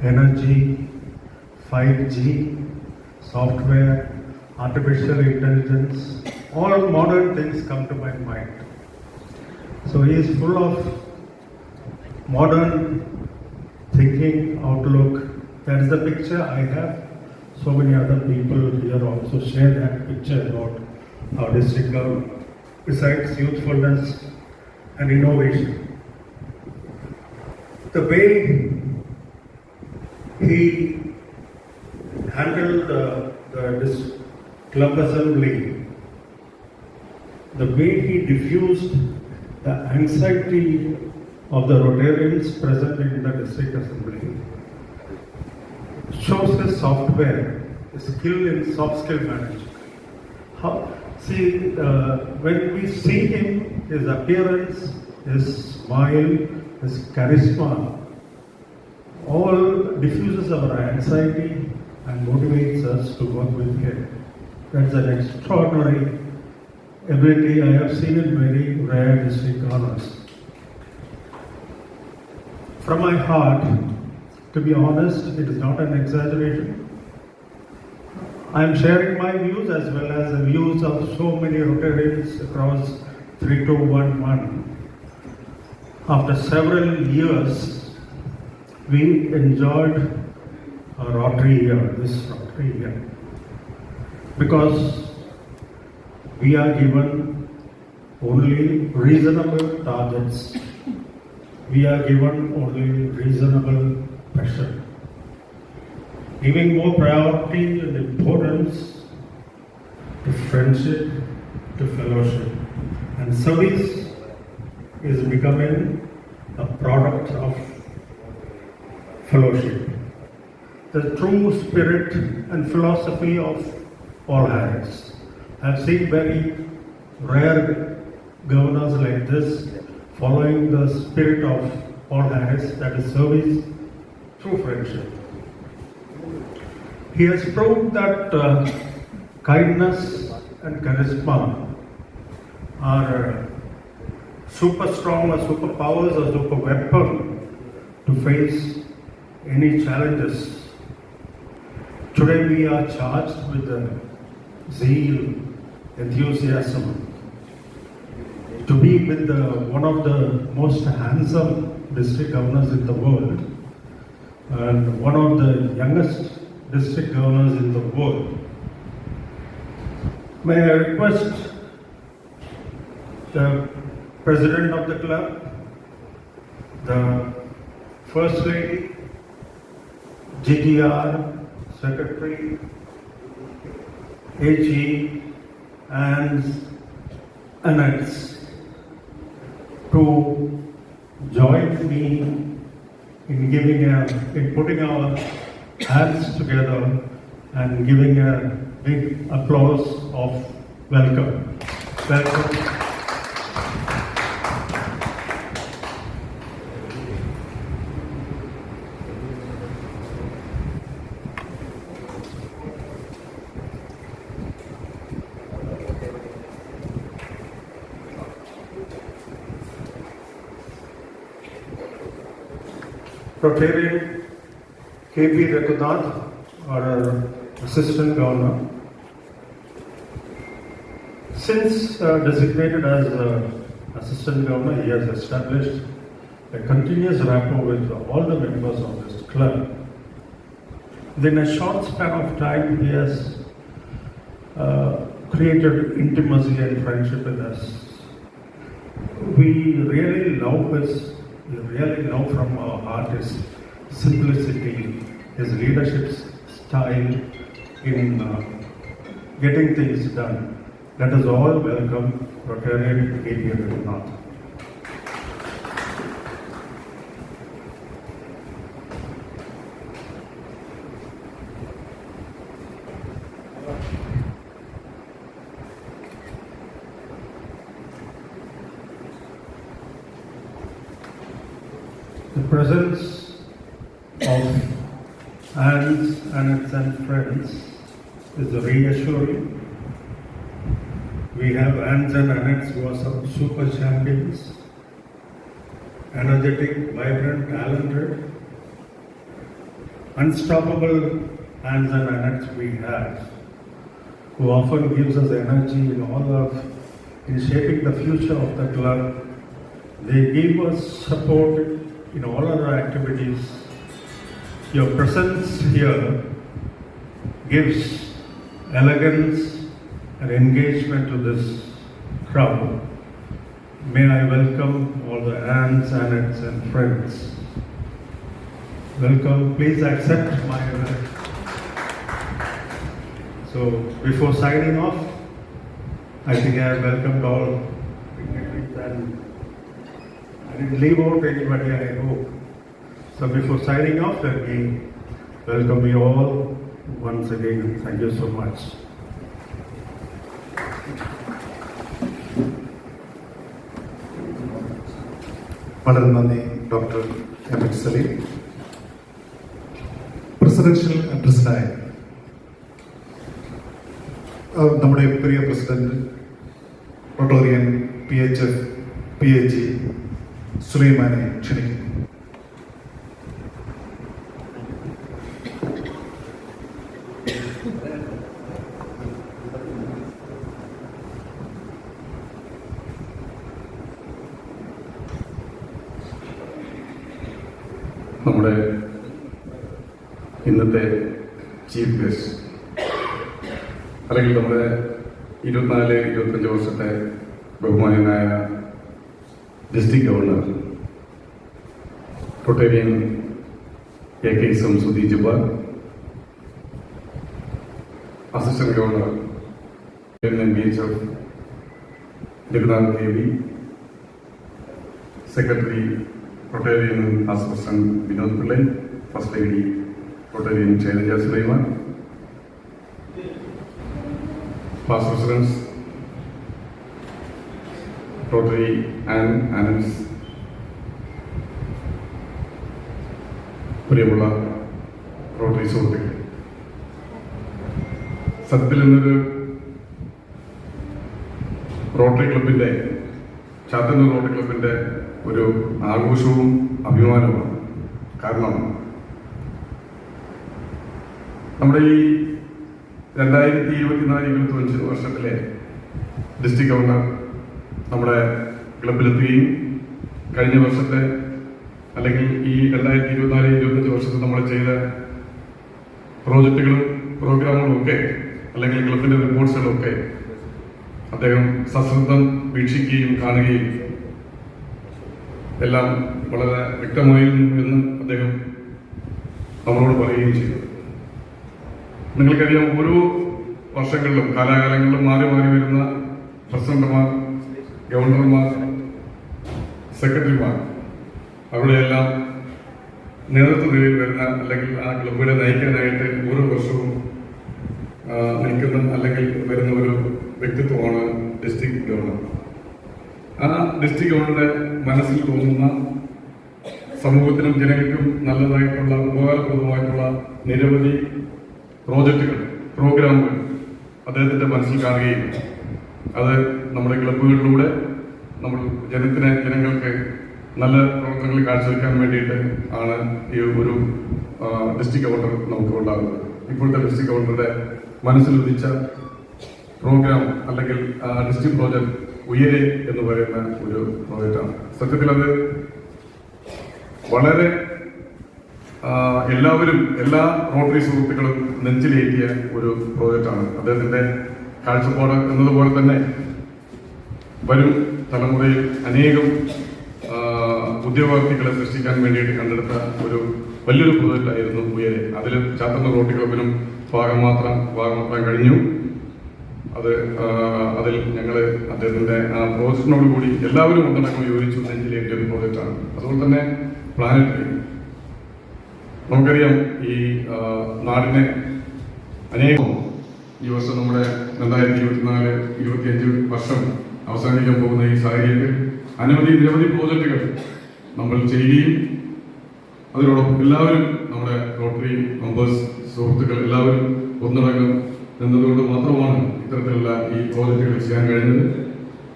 energy, 5G, software, artificial intelligence, all modern things come to my mind. So he is full of modern thinking, outlook. That is the picture I have. So many other people here also share that picture about our district government. Besides youthfulness and innovation, the way he handled this club assembly, the way he diffused the anxiety of the Rotarians present in the district assembly, shows his software, his skill in soft skill management. When we see him, his appearance, his smile, his charisma, all diffuses our anxiety and motivates us to work with him. That's an extraordinary ability I have seen in very rare district governors. From my heart, to be honest, it is not an exaggeration. I am sharing my views as well as the views of so many Rotarians across 3211. After several years, we enjoyed a Rotary year, this Rotary year, because we are given only reasonable targets. We are given only reasonable pressure, giving more priority and importance to friendship, to fellowship. And service is becoming a product of fellowship. The true spirit and philosophy of Paul Harris. I've seen very rare governors like this following the spirit of Paul Harris, that is service through friendship. He has proved that kindness and charisma are super strong or superpowers or super weapon to face any challenges. Today we are charged with the zeal, enthusiasm to be with one of the most handsome district governors in the world and one of the youngest district governors in the world. May I request the president of the club, the first lady, GTR, secretary, AG, and Annette to join me in putting our hands together and giving a big applause of welcome. Welcome. Rotarian K.P. Raghunath, our Assistant Governor, since designated as Assistant Governor, he has established a continuous rapport with all the members of this club. Within a short span of time, he has created intimacy and friendship with us. We really love from our heart his simplicity, his leadership style in getting things done. Let us all welcome Rotarian K.P. Raghunath. The presence of Anne's, Annette and friends is reassuring. We have Anne's and Annette who are some super champions, energetic, vibrant, talented. unstoppable hands and Annets we have, who often gives us energy in shaping the future of the club. They give us support in all our activities. Your presence here gives elegance and engagement to this crowd. May I welcome all the aunts, Annets and friends. Welcome, please accept my So before signing off, I think I have welcomed all dignitaries and I didn't leave out anybody, I hope. So before signing off, let me welcome you all once again. Thank you so much. വളരെ നന്ദി doctor M H Saleem. Presidential അഡ്രസ്സിനായി നമ്മുടെ പ്രിയ president Rotarian PHF PAG സുലൈമാനെ ക്ഷണിക്കുന്നു. നമ്മുടെ ഇന്നത്തെ chief guest അല്ലെങ്കിൽ നമ്മുടെ 24-25 വർഷത്തെ ബഹുമാനനായ ഡിസ്ട്രിക്ട് ഗവർണർ റൊട്ടേറിയൻ AK സംസുദി Jabbar, assistant governor BHF Jagannath Devi, secretary Rotarian Past President Vinod Pillai, First Lady Rotarian Shailaja Sulaiman, Past Presidents Rotary and Annets, പ്രിയമുള്ള റോട്ടറി സുഹൃത്തുക്കൾ, സത്യത്തിൽ ഇന്നൊരു റോട്ടറി ക്ലബിന്റെ ചാത്തന്നൂർ റോട്ടറി ക്ലബിന്റെ ഒരു ആഘോഷവും അഭിമാനവുമാണ്. കാരണം നമ്മുടെ ഈ 2024-25 വർഷത്തിലെ ഡിസ്ട്രിക്ട് ഗവർണർ നമ്മുടെ ക്ലബിലെത്തുകയും കഴിഞ്ഞ വർഷത്തെ അല്ലെങ്കിൽ ഈ 2024-25 വർഷത്തിൽ നമ്മൾ ചെയ്ത പ്രോജക്റ്റുകളും പ്രോഗ്രാമുകളും ഒക്കെ അല്ലെങ്കിൽ ക്ലബിന്റെ റിപ്പോർട്ട്സുകളും ഒക്കെ അദ്ദേഹം സശ്രദ്ധം വീക്ഷിക്കുകയും കാണുകയും എല്ലാം വളരെ വ്യക്തമായിരുന്നു എന്ന് അദ്ദേഹം നമ്മളോട് പറയുകയും ചെയ്തു. നിങ്ങൾക്കറിയാം, ഓരോ വർഷങ്ങളിലും കാലാകാലങ്ങളിലും മാറി മാറി വരുന്ന പ്രസിഡന്റുമാർ, ഗവർണർമാർ, സെക്രട്ടറിമാർ അവരുടെയെല്ലാം നേതൃത്വ നിലയിൽ വരുന്ന അല്ലെങ്കിൽ ആ ക്ലബിനെ നയിക്കാനായിട്ട് ഓരോ വർഷവും നിൽക്കുന്ന അല്ലെങ്കിൽ വരുന്ന ഒരു വ്യക്തിത്വമാണ് ഡിസ്ട്രിക്ട് ഗവർണർ. ആ ഡിസ്ട്രിക്ട് ഗവർണറുടെ മനസ്സിൽ തോന്നുന്ന സമൂഹത്തിനും ജനങ്ങൾക്കും നല്ലതായിട്ടുള്ള ഉപകാരപ്രദമായിട്ടുള്ള നിരവധി പ്രോജക്റ്റുകൾ, പ്രോഗ്രാമുകൾ അദ്ദേഹത്തിന്റെ മനസ്സിൽ കാണുകയും അത് നമ്മുടെ ക്ലബുകളിലൂടെ നമ്മൾ ജനങ്ങൾക്ക് നല്ല പ്രവർത്തനങ്ങൾ കാഴ്ചവെക്കാൻ വേണ്ടിയിട്ട് ആണ് ഈ ഒരു ഡിസ്ട്രിക്ട് ഗവർണർ നമുക്ക് ഉണ്ടാകുന്നത്. ഇപ്പോഴത്തെ ഡിസ്ട്രിക്ട് ഗവർണറുടെ മനസ്സിലുദിച്ച പ്രോഗ്രാം അല്ലെങ്കിൽ ഡിസ്ട്രിക്ട് പ്രോജക്ട് ഉയരെ എന്ന് പറയുന്ന ഒരു പ്രോജക്റ്റാണ്. സത്യത്തിൽ അത് വളരെ എല്ലാവരും, എല്ലാ റോട്ടറി സുഹൃത്തുക്കളും നെഞ്ചിലേറ്റിയ ഒരു പ്രോജക്റ്റാണ്. അദ്ദേഹത്തിന്റെ കാഴ്ചപ്പാട് എന്നതുപോലെ തന്നെ വരും തലമുറയിൽ അനേകം ഉദ്യോഗാർത്ഥികളെ സൃഷ്ടിക്കാൻ വേണ്ടിയിട്ട് കണ്ടെടുത്ത ഒരു വലിയൊരു പ്രോജക്റ്റായിരുന്നു ഉയരെ. അതിൽ ചാത്തന്നൂർ റോട്ടറി ക്ലബിനും ഭാഗമാക്കാൻ കഴിഞ്ഞു. അതിൽ ഞങ്ങൾ അദ്ദേഹത്തിന്റെ ആ പ്രോജക്റ്റിനോട് കൂടി എല്ലാവരും ഒന്നടക്കം യോജിച്ചു നെഞ്ചിലേറ്റിയ ഒരു പ്രോജക്റ്റാണ്. അതുപോലെ തന്നെ പ്ലാനറ്ററി, നമുക്കറിയാം ഈ നാടിനെ അനേകം ഈ വർഷം നമ്മുടെ 2024-25 വർഷം അവസാനിക്കാൻ പോകുന്ന ഈ സാഹചര്യത്തിൽ നിരവധി പ്രോജക്റ്റുകൾ നമ്മൾ ചെയ്യുകയും അതിനോടൊപ്പം എല്ലാവരും നമ്മുടെ റോട്ടറി മെമ്പേഴ്സ് സുഹൃത്തുക്കൾ എല്ലാവരും ഒന്നടങ്കം എന്നതുകൊണ്ട് മാത്രമാണ് ഇത്തരത്തിലുള്ള ഈ പ്രോജക്റ്റുകൾ ചെയ്യാൻ കഴിഞ്ഞത്.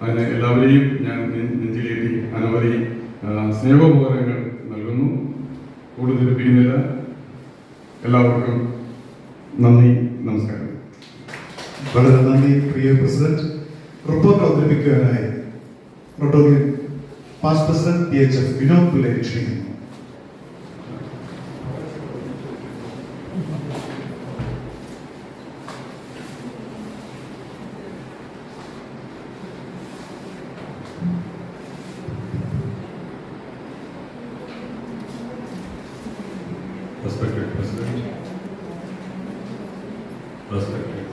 അതിന് എല്ലാവരെയും ഞാൻ നെഞ്ചിലേറ്റി അനവധി സ്നേഹോപകരണങ്ങൾ നൽകുന്നു. കൂടുതൽ പിരിയുന്നില്ല. എല്ലാവർക്കും നന്ദി, നമസ്കാരം. വളരെ നന്ദി പ്രിയ പ്രസിഡന്റ്. റിപ്പോർട്ട് അവതരിപ്പിക്കുവാനായി Rotary past president PHF Vinod പിള്ളയെ ക്ഷണിക്കുന്നു. Respected President, respected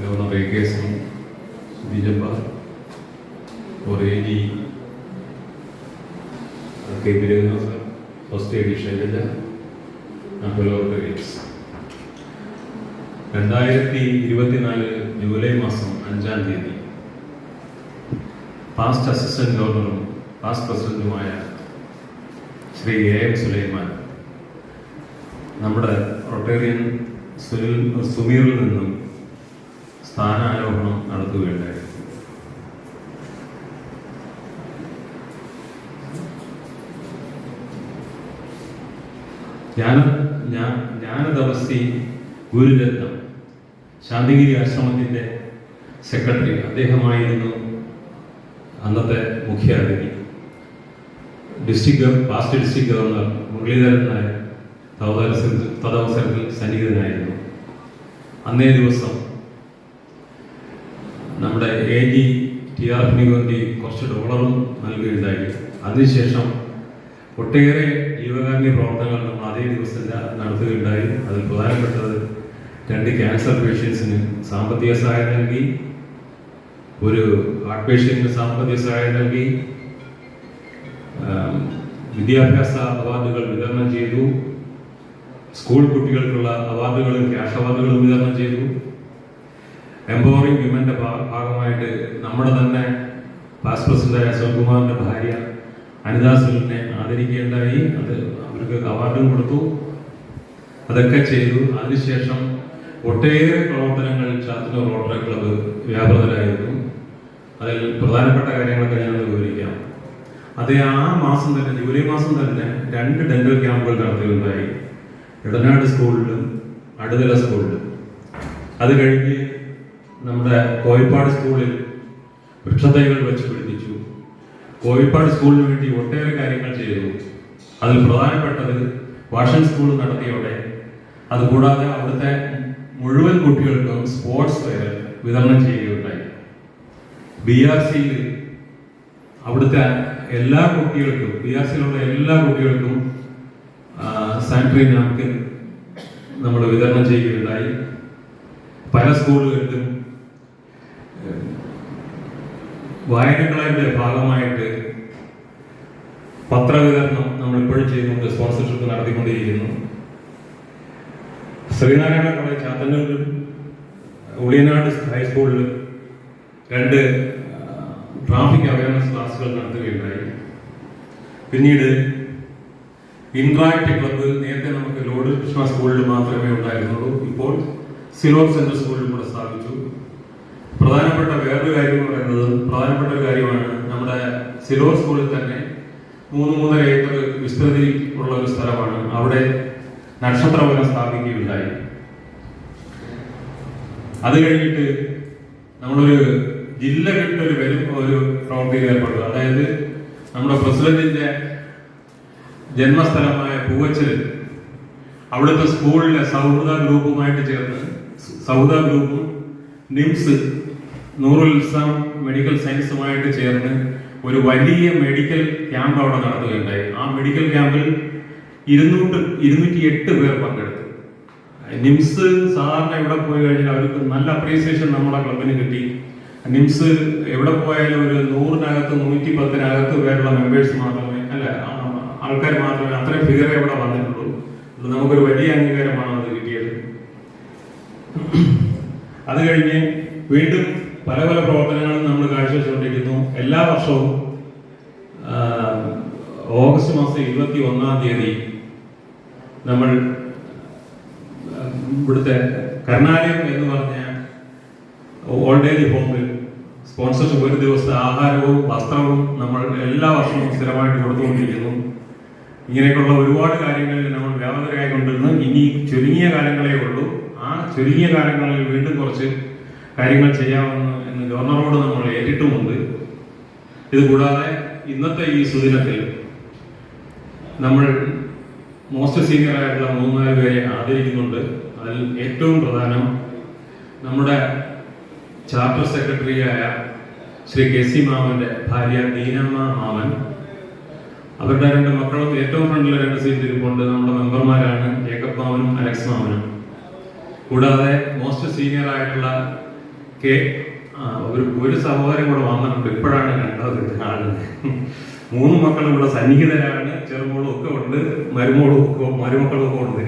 Governor A.K. Singh, Bijamba, or AG, K. Virendra sir, First AD Shailaja, and fellow colleagues. 2024 July മാസം 5-ാം തീയതി പാസ്റ്റ് അസിസ്റ്റന്റ് ഗവർണറും പാസ്റ്റ് പ്രസിഡന്റുമായ ശ്രീ A.M. സുലൈമാൻ നമ്മുടെ റൊട്ടേറിയൻ സുമീറിൽ നിന്നും സ്ഥാനാരോഹണം നടത്തുകയുണ്ടായി. ജ്ഞാനതപസ്തി ഗുരുരത്നം ശാന്തിഗിരി ആശ്രമത്തിൻ്റെ സെക്രട്ടറി അദ്ദേഹമായിരുന്നു അന്നത്തെ മുഖ്യ അതിഥി. Past district governor Muraleedharan Nair തദവസരത്തിൽ സന്നിഹിതനായിരുന്നു. അന്നേ ദിവസം നമ്മുടെ AG TRFിന് വേണ്ടി കുറച്ച് ഡോളറും നൽകുകയുണ്ടായി. അതിനുശേഷം ഒട്ടേറെ ജീവകാരുണ്യ പ്രവർത്തനങ്ങൾ നമ്മൾ അതേ ദിവസം നടത്തുകയുണ്ടായി. അതിൽ പ്രധാനപ്പെട്ടത് 2 ക്യാൻസർ പേഷ്യൻസിന് സാമ്പത്തിക സഹായം നൽകി, ഒരു ഹാർട്ട് പേഷ്യന്റിന് സാമ്പത്തിക സഹായം നൽകി, വിദ്യാഭ്യാസ അവാർഡുകൾ വിതരണം ചെയ്തു, സ്കൂൾ കുട്ടികൾക്കുള്ള അവാർഡുകളും ക്യാഷ് അവാർഡുകളും വിതരണം ചെയ്തു. എംപവറിംഗ് വിമന്റെ ഭാഗമായിട്ട് നമ്മുടെ തന്നെ പാസ്റ്റ് പ്രസിഡന്റായ ശിവകുമാറിന്റെ ഭാര്യ അനിതാ സുനിലിനെ ആദരിക്കുകയുണ്ടായി. അത് അവർക്ക് അവാർഡും കൊടുത്തു. അതൊക്കെ ചെയ്തു. അതിനുശേഷം ഒട്ടേറെ പ്രവർത്തനങ്ങൾ ചാത്തന്നൂർ റോട്ടറി ക്ലബ്ബ് വ്യാപൃതരായിരുന്നു. അതിൽ പ്രധാനപ്പെട്ട കാര്യങ്ങളൊക്കെ ഞാൻ വിവരിക്കാം. അതേ ആ മാസം തന്നെ, ജൂലൈ മാസം തന്നെ 2 ഡെന്റൽ ക്യാമ്പുകൾ നടത്തുകയുണ്ടായി. ഇടനാട് സ്കൂളിലും അടുതല സ്കൂളിലും. അത് കഴിഞ്ഞ് നമ്മുടെ കോഴിപ്പാട് സ്കൂളിൽ വൃക്ഷത്തൈകൾ വെച്ച് പിടിപ്പിച്ചു. കോഴിപ്പാട് സ്കൂളിന് വേണ്ടി ഒട്ടേറെ കാര്യങ്ങൾ ചെയ്തു. അതിൽ പ്രധാനപ്പെട്ടത് വാഷൻ സ്കൂൾ നടത്തിയോടെ, അതുകൂടാതെ അവിടുത്തെ മുഴുവൻ കുട്ടികൾക്കും സ്പോർട്സ് വെയർ വിതരണം ചെയ്യുകയുണ്ടായി. BRCയിൽ അവിടുത്തെ എല്ലാ കുട്ടികൾക്കും, BRCയിലുള്ള എല്ലാ കുട്ടികൾക്കും സാനിറ്ററി നാപ്കിൻ നമ്മൾ വിതരണം ചെയ്യുകയുണ്ടായി. പല സ്കൂളുകളിലും വായനക്കളയുടെ ഭാഗമായിട്ട് പത്രവിതരണം നമ്മൾ ഇപ്പോഴും ചെയ്യുന്നുണ്ട്, സ്പോൺസർഷിപ്പ് നടത്തിക്കൊണ്ടിരിക്കുന്നു. ശ്രീനാരായണ കോളേജ് ചാത്തന്നൂരിലും ഉളിയനാട് ഹൈസ്കൂളിലും 2 ട്രാഫിക് അവയർനെസ് ക്ലാസുകൾ നടത്തുകയുണ്ടായി. പിന്നീട് ഇന്ററാക്ട് ക്ലബ്ബ് നേരത്തെ നമുക്ക് ലോർഡ് കൃഷ്ണ സ്കൂളിൽ മാത്രമേ ഉണ്ടായിരുന്നുള്ളൂ. ഇപ്പോൾ സിലോൺ സെൻട്രൽ സ്കൂളിൽ കൂടെ സ്ഥാപിച്ചു. പ്രധാനപ്പെട്ട വേറൊരു കാര്യം എന്ന് പറയുന്നത്, പ്രധാനപ്പെട്ട ഒരു കാര്യമാണ്, നമ്മുടെ സിലോൺ സ്കൂളിൽ തന്നെ 3-3.5 ഏക്കർ വിസ്തൃതി ഉള്ള ഒരു സ്ഥലമാണ്. അവിടെ നക്ഷത്രവനം സ്ഥാപിക്കുകയുണ്ടായി. അത് കഴിഞ്ഞിട്ട് നമ്മളൊരു ജില്ല വിട്ടൊരു ഒരു പ്രവൃത്തി ഏർപ്പെടുക. അതായത് നമ്മുടെ പ്രസിഡന്റിന്റെ ജന്മസ്ഥലമായ പൂവച്ചൽ, അവിടുത്തെ സ്കൂളിലെ സൗഹൃദ ഗ്രൂപ്പുമായിട്ട് ചേർന്ന്, സൗഹൃദ ഗ്രൂപ്പും നിംസ് നൂറുൽ ഇസ്ലാം മെഡിക്കൽ സയൻസുമായിട്ട് ചേർന്ന് ഒരു വലിയ മെഡിക്കൽ ക്യാമ്പ് അവിടെ നടത്തുകയുണ്ടായി. ആ മെഡിക്കൽ ക്യാമ്പിൽ 208 പേർ പങ്കെടുത്തു. നിംസ് സാധാരണ എവിടെ പോയി കഴിഞ്ഞാൽ അവർക്ക് നല്ല അപ്രീസിയേഷൻ നമ്മുടെ ക്ലബിന് കിട്ടി. നിംസ് എവിടെ പോയാലും ഒരു 100-നകത്ത് 110-നകത്ത് പേരുള്ള മെമ്പേഴ്സ് മാത്രമേ, അല്ല ആൾക്കാർ മാത്രമേ, അത്രയും ഫിഗറെ ഇവിടെ വന്നിട്ടുള്ളൂ. നമുക്കൊരു വലിയ അംഗീകാരമാണ് അത് കിട്ടിയത്. അത് കഴിഞ്ഞ് വീണ്ടും പല പല പ്രവർത്തനങ്ങളും നമ്മൾ കാഴ്ചവെച്ചുകൊണ്ടിരിക്കുന്നു. എല്ലാ വർഷവും ഓഗസ്റ്റ് മാസം 21-ാം തീയതി നമ്മൾ ഇവിടുത്തെ കർണാലയം എന്ന് പറഞ്ഞ ഓൾഡ് ഏജ് ഹോമിൽ സ്പോൺസർഷിപ്പ്, ഒരു ദിവസത്തെ ആഹാരവും വസ്ത്രവും നമ്മൾ എല്ലാ വർഷവും സ്ഥിരമായിട്ട് കൊടുത്തുകൊണ്ടിരിക്കുന്നു. ഇങ്ങനെയൊക്കെയുള്ള ഒരുപാട് കാര്യങ്ങളിൽ നമ്മൾ വ്യാപകരായി കൊണ്ടിരുന്ന് ഇനി ചുരുങ്ങിയ കാലങ്ങളേ ഉള്ളൂ. ആ ചുരുങ്ങിയ കാലങ്ങളിൽ വീണ്ടും കുറച്ച് കാര്യങ്ങൾ ചെയ്യാമെന്ന് എന്ന് ഗവർണറോട് നമ്മൾ ഏറ്റിട്ടുമുണ്ട്. ഇതുകൂടാതെ ഇന്നത്തെ ഈ സുദിനത്തിൽ നമ്മൾ മോസ്റ്റ് സീനിയർ ആയിട്ടുള്ള 3-4 പേരെ ആദരിക്കുന്നുണ്ട്. അതിൽ ഏറ്റവും പ്രധാനം നമ്മുടെ ചാപ്റ്റർ സെക്രട്ടറിയായ ശ്രീ കെ.സി. മാമന്റെ ഭാര്യ ദീനമ്മ മാമൻ. അവരുടെ 2 മക്കളും ഏറ്റവും ഫ്രണ്ടിലെ 2 സീറ്റിൽ ഇരിപ്പുണ്ട്. നമ്മുടെ മെമ്പർമാരാണ് ജേക്കബ് മാമനും അലക്സ് മാമനും. കൂടാതെ മോസ്റ്റ് സീനിയർ ആയിട്ടുള്ള ഒരു സഹോദരൻ കൂടെ വന്നിട്ടുണ്ട്. ഇപ്പോഴാണ് കണ്ടത് ആള്. 3 മക്കളും ഇവിടെ സന്നിഹിതരാണ്. ചെറുമോളും ഒക്കെ ഉണ്ട്, മരുമക്കളും ഒക്കെ ഉണ്ട്.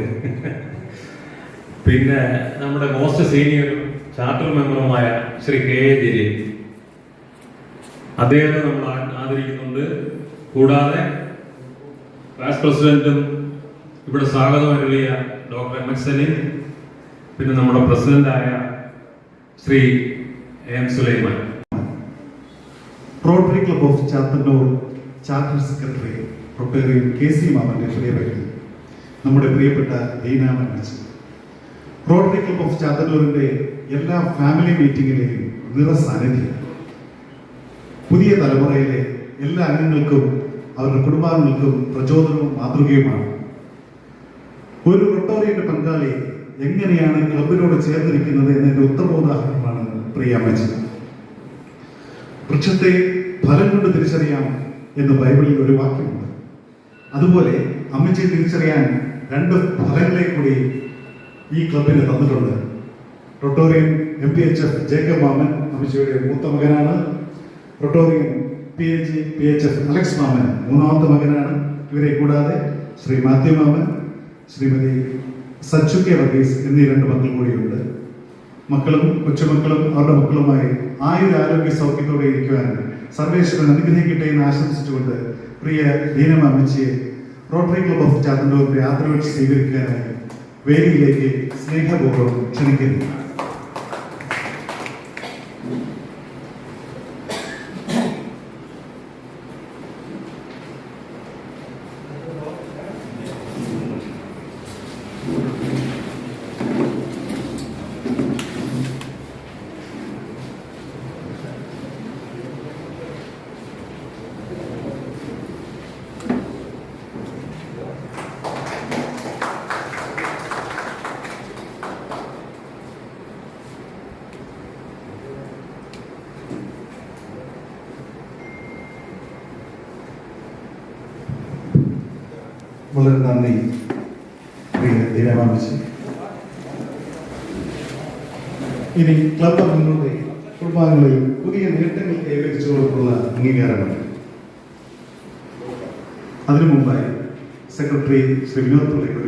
പിന്നെ നമ്മുടെ മോസ്റ്റ് സീനിയർ ചാർട്ടർ മെമ്പറുമായ ശ്രീ കെ എ ജലീൽ, അദ്ദേഹത്തെ നമ്മൾ ആദരിക്കുന്നുണ്ട്. കൂടാതെ വൈസ് പ്രസിഡന്റും ഇവിടെ സ്വാഗതം അരുളിയ ഡോക്ടർ എം എസ് സലീം, പിന്നെ നമ്മുടെ പ്രസിഡന്റായ Shri M Sulaiman. Rotary club of Chathannoor charter secretary professor K C. മാമന്റെ പ്രിയപ്പെട്ട നമ്മുടെ പ്രിയപ്പെട്ട ദീനാമൻ അച്ഛൻ. റോട്ടറി ക്ലബ് ഓഫ് ചാത്തന്നൂരിന്റെ എല്ലാ ഫാമിലി മീറ്റിംഗിലെയും നിറസാന്നിധ്യം. പുതിയ തലമുറയിലെ എല്ലാ അംഗങ്ങൾക്കും അവരുടെ കുടുംബാംഗങ്ങൾക്കും പ്രചോദനവും മാതൃകയുമാണ്. ഒരു റൊട്ടോറിയുടെ പങ്കാളി എങ്ങനെയാണ് ക്ലബിനോട് ചേർന്നിരിക്കുന്നത് എന്നതിന്റെ ഉത്തമ ഉദാഹരണമാണ് പ്രിയ അമ്മച്ചി. വൃക്ഷത്തെ ഫലം കൊണ്ട് തിരിച്ചറിയാം എന്ന് ബൈബിളിൽ ഒരു വാക്യമുണ്ട്. അതുപോലെ അമ്മച്ചിയെ തിരിച്ചറിയാൻ 2 ഫലങ്ങളെ കൂടി ഈ ക്ലബിന് തന്നിട്ടുണ്ട്. റൊട്ടോറിയൻ MPHF ജേക്കബ് മാമൻ അമ്മച്ചിയുടെ മൂത്ത മകനാണ്. റൊട്ടോറിയൻ PHF അലക്സ് മാമൻ 3ാമത്തെ മകനാണ്. ഇവരെ കൂടാതെ ശ്രീ മാത്യു മാമൻ, ശ്രീമതി സച്ചു കെ വർഗീസ് എന്നീ 2 മക്കൾ കൂടിയുണ്ട്. മക്കളും കൊച്ചുമക്കളും അവരുടെ മക്കളുമായി ആരോഗ്യ സൗഖ്യത്തോടെ ഇരിക്കുവാൻ സർവേശ്വരൻ അനുഗ്രഹിക്കട്ടെ എന്ന് ആശംസിച്ചുകൊണ്ട് പ്രിയ ദീനമ്മ അമ്മച്ചിയെ റോട്ടറി ക്ലബ് ഓഫ് ചാത്തന്നൂരിന്റെ ആദരവ് സ്വീകരിക്കാനായി വേദിയിലേക്ക് സ്നേഹപൂർവ്വം ക്ഷണിക്കുന്നു. വളരെ നന്ദി പ്രിയ ദീനമാമച്ചി. ഇനി ക്ലബ് അംഗങ്ങളുടെ കുടുംബാംഗങ്ങളിൽ പുതിയ നേട്ടങ്ങൾ കൈവരിച്ചുകൊണ്ടുള്ള അംഗീകാരമാണ്. അതിനു മുമ്പായി സെക്രട്ടറി ശ്രീ വിനോദ് പിള്ളയ്ക്ക്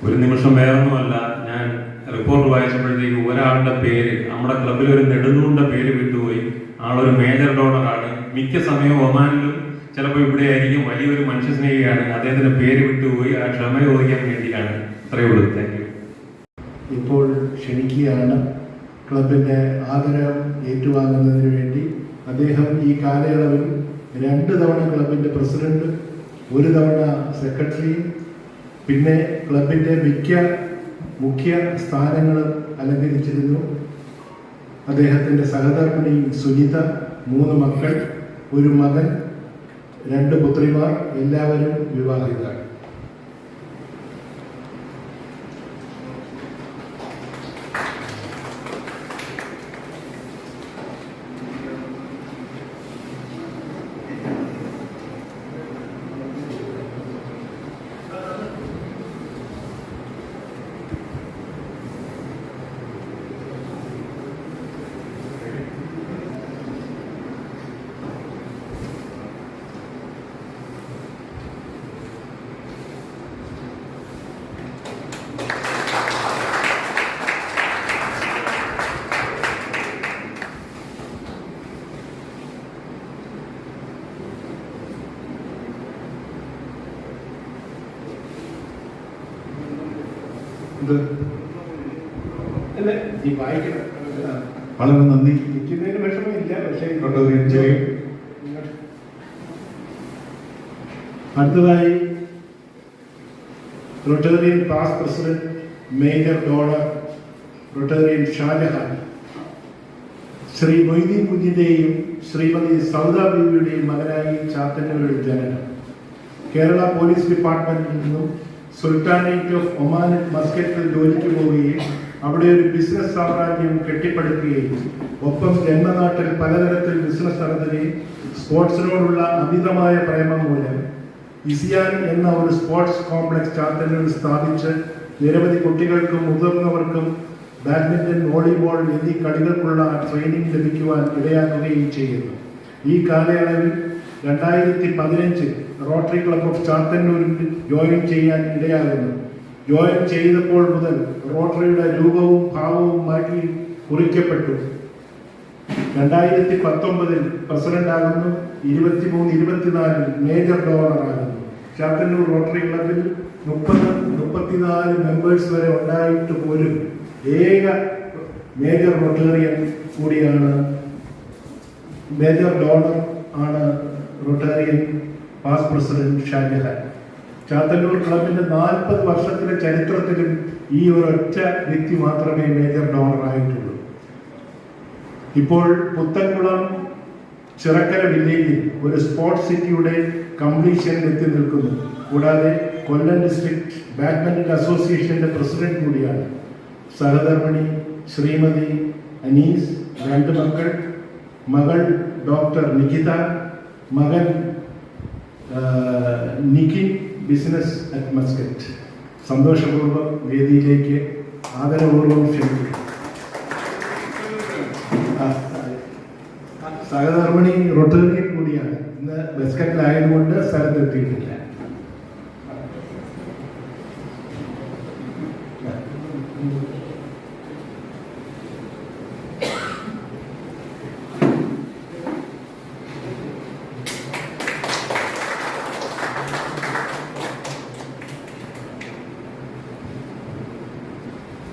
ഒരു നിമിഷം വേറൊന്നുമല്ല, ഞാൻ റിപ്പോർട്ട് വായിച്ചപ്പോഴത്തേക്ക് ഒരാളുടെ പേര്, നമ്മുടെ ക്ലബിൽ ഒരു നെടുന്നൂറിന്റെ പേര് വിട്ടുപോയി. ആളൊരു മേജർ ഡോണറാണ്. മിക്ക സമയവും ഒമാനിലും ചിലപ്പോൾ ഇവിടെ ആയിരിക്കും. വലിയൊരു മനുഷ്യസ്നേഹിയാണ്. അദ്ദേഹത്തിന്റെ പേര് വിട്ടുപോയി. ആ ക്ഷമ ചോദിക്കാൻ വേണ്ടിയാണ്. അത്രയേ ഉള്ളൂ. Thank you. ഇപ്പോൾ ക്ഷണിക്കുകയാണ് ക്ലബിൻ്റെ ആദരം ഏറ്റുവാങ്ങുന്നതിന് വേണ്ടി. അദ്ദേഹം ഈ കാലയളവിൽ 2 തവണ ക്ലബിൻ്റെ പ്രസിഡന്റ്, 1 തവണ സെക്രട്ടറിയും പിന്നെ ക്ലബിൻ്റെ മുഖ്യ സ്ഥാനങ്ങളും അലങ്കരിച്ചിരുന്നു. അദ്ദേഹത്തിൻ്റെ സഹധർമ്മിണി സുനിത, 3 മക്കൾ, 1 മകൻ, 2 പുത്രിമാർ, എല്ലാവരും വിവാഹിതരാണ്. ഈ വായിക്കണം. വളരെ നന്ദി. ഇരിക്കുന്നതിന് വിഷമമില്ല, പക്ഷേ റൊട്ടോറിയൻ ചെയ്യും. അടുത്തതായി Rotarian past president major donor Rotarian Shajahan, Shri Moideen കുഞ്ഞിന്റെയും ശ്രീമതി സൗദ ബീവിയുടെയും മകനായി ചാത്തന്നൂരിൽ ജനനം. കേരള പോലീസ് ഡിപ്പാർട്ട്മെന്റിൽ നിന്നും സുൽത്താനേറ്റ് ഓഫ് ഒമാൻ മസ്കറ്റിൽ ജോലിക്ക് പോവുകയും അവിടെ ഒരു ബിസിനസ് സാമ്രാജ്യം കെട്ടിപ്പടുക്കുകയും ഒപ്പം ജന്മനാട്ടിൽ പലതരത്തിൽ ബിസിനസ് നടത്തുകയും സ്പോർട്സിനോടുള്ള അമിതമായ പ്രേമം മൂലം ഇസിയാൻ എന്ന ഒരു സ്പോർട്സ് കോംപ്ലക്സ് ചാത്തന്നൂരിൽ സ്ഥാപിച്ച് നിരവധി കുട്ടികൾക്കും മുതിർന്നവർക്കും ബാഡ്മിന്റൺ, വോളിബോൾ എന്നീ കളികൾക്കുള്ള ട്രെയിനിങ് ലഭിക്കുവാൻ ഇടയാക്കുകയും ചെയ്യുന്നു. ഈ കാലയളവിൽ 2015 റോട്ടറി ക്ലബ് ഓഫ് ചാത്തന്നൂരിൽ ജോയിൻ ചെയ്യാൻ ഇടയാകുന്നു. ജോയിൻ ചെയ്തപ്പോൾ മുതൽ റോട്ടറിയുടെ രൂപവും ഭാവവും മാറ്റി കുറിക്കപ്പെട്ടു. 2019 പ്രസിഡന്റ് ആകുന്നു. 23-24 മേജർ ഡോണർ ആകുന്നു. ചാത്തന്നൂർ റോട്ടറി ക്ലബിൽ 34 മെമ്പേഴ്സ് വരെ ഉണ്ടായിട്ട് പോലും ഏക മേജർ റൊട്ടേറിയൻ കൂടിയാണ്, മേജർ ഡോണർ ആണ് Rotarian past president Shajahan. Chathannoor ക്ലബിന്റെ 40 വർഷത്തിലെ ചരിത്രത്തിലും ഈ ഒരൊറ്റ വ്യക്തി മാത്രമേ മേജർ ഡോണർ ആയിട്ടുള്ളൂ. ഇപ്പോൾ പുത്തൻകുളം ചിറക്കര വില്ലേജിൽ ഒരു സ്പോർട്സ് സിറ്റിയുടെ കംപ്ലീഷൻ എത്തി നിൽക്കുന്നു. കൂടാതെ കൊല്ലം ഡിസ്ട്രിക്ട് ബാഡ്മിന്റൺ അസോസിയേഷന്റെ പ്രസിഡന്റ് കൂടിയാണ്. സഹധർമ്മിണി ശ്രീമതി അനീസ്, 2 മക്കൾ, മകൾ ഡോക്ടർ നികിത, മകൻ നിഖിൻ, ബിസിനസ് അറ്റ് മസ്കറ്റ്. സന്തോഷപൂർവ്വം വേദിയിലേക്ക് ആദരപൂർവ്വം ക്ഷണിക്കുന്നു. സഹധർമ്മിണി റൊട്ടേറിയൻ കൂടിയാണ്. ഇന്ന് മസ്കറ്റിലായതുകൊണ്ട് സ്ഥലത്തെത്തിയിട്ടില്ല.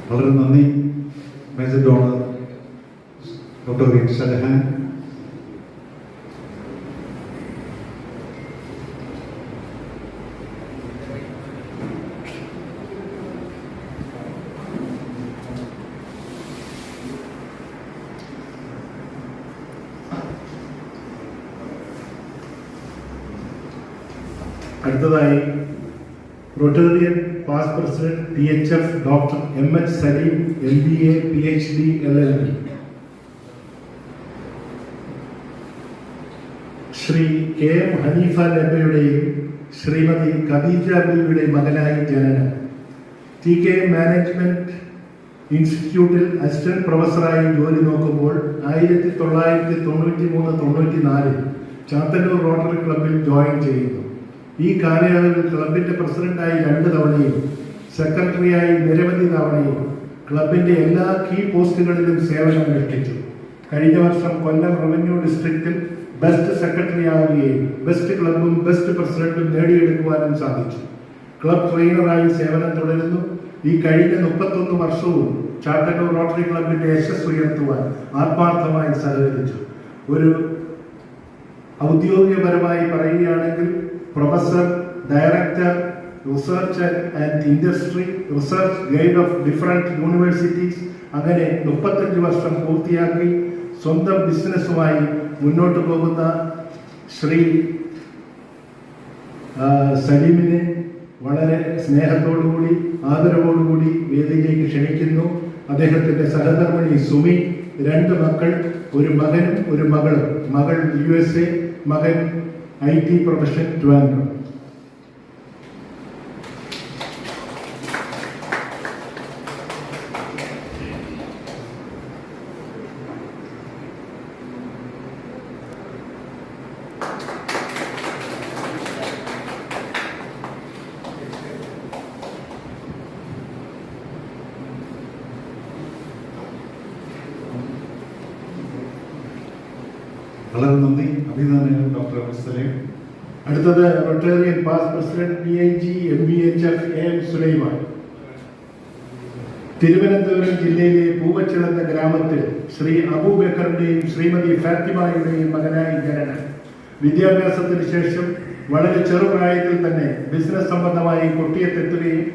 വളരെ നന്ദി മേജർ ഡോണർ റൊട്ടേറിയൻ ഷാജഹാൻ. അടുത്തതായി Rotarian past president PHF doctor MH Saleem, MBA, PhD, LLB. Shri KM Hanifa ലബയുടെയും ശ്രീമതി ഖദീജ ബീവിയുടെയും മകനായി ജനനം. TK മാനേജ്മെന്റ് ഇൻസ്റ്റിറ്റ്യൂട്ടിൽ അസിസ്റ്റന്റ് പ്രൊഫസറായി ജോലി നോക്കുമ്പോൾ 1993-94 ചാത്തന്നൂർ റോട്ടറി ക്ലബിൽ ജോയിൻ ചെയ്യുന്നു. ഈ കാലയളവിൽ ക്ലബിന്റെ പ്രസിഡന്റായി 2 തവണയും സെക്രട്ടറിയായി നിരവധി തവണയും ക്ലബിന്റെ എല്ലാ കീ പോസ്റ്റുകളിലും സേവനം അനുഷ്ഠിച്ചു. കഴിഞ്ഞ വർഷം കൊല്ലം റവന്യൂ ഡിസ്ട്രിക്റ്റിൽ ബെസ്റ്റ് സെക്രട്ടറി ആവുകയും ബെസ്റ്റ് ക്ലബും ബെസ്റ്റ് പ്രസിഡന്റും നേടിയെടുക്കുവാനും സാധിച്ചു. ക്ലബ് ട്രെയിനറായി സേവനം തുടരുന്നു. ഈ കഴിഞ്ഞ 31 വർഷവും ചാത്തന്നൂർ റോട്ടറി ക്ലബിന്റെ യശസ് ഉയർത്തുവാൻ ആത്മാർത്ഥമായി സഹകരിച്ചു. ഒരു ഔദ്യോഗികപരമായി പറയുകയാണെങ്കിൽ professor, director, research and industry, research guide of different universities, അങ്ങനെ 35 വർഷം പൂർത്തിയാക്കി സ്വന്തം ബിസിനസ്സുമായി മുന്നോട്ട് പോകുന്ന ശ്രീ സലീമിനെ വളരെ സ്നേഹത്തോടുകൂടി ആദരവോടുകൂടി വേദിയിലേക്ക് ക്ഷണിക്കുന്നു. അദ്ദേഹത്തിന്റെ സഹധർമ്മിണി സുമി, 2 മക്കൾ, ഒരു മകനും ഒരു മകളും. മകൾ USA, മകൻ IT പ്രൊഫഷൻ ട്രിവാൻഡ്രം. വളരെ നന്ദി. അഭിനന്ദനങ്ങൾ ഡോക്ടർ സലീം. അടുത്തത് Rotarian past president PIG MBHF AM Sulaiman. Thiruvananthapuram ജില്ലയിലെ പൂവച്ചിറ എന്ന ഗ്രാമത്തിൽ ശ്രീ അബൂബക്കറിന്റെയും ശ്രീമതി ഫാത്തിമയുടെയും മകനായി ജനനം. വിദ്യാഭ്യാസത്തിന് ശേഷം വളരെ ചെറുപ്രായത്തിൽ തന്നെ ബിസിനസ് സംബന്ധമായി കൊട്ടിയത്തെത്തുകയും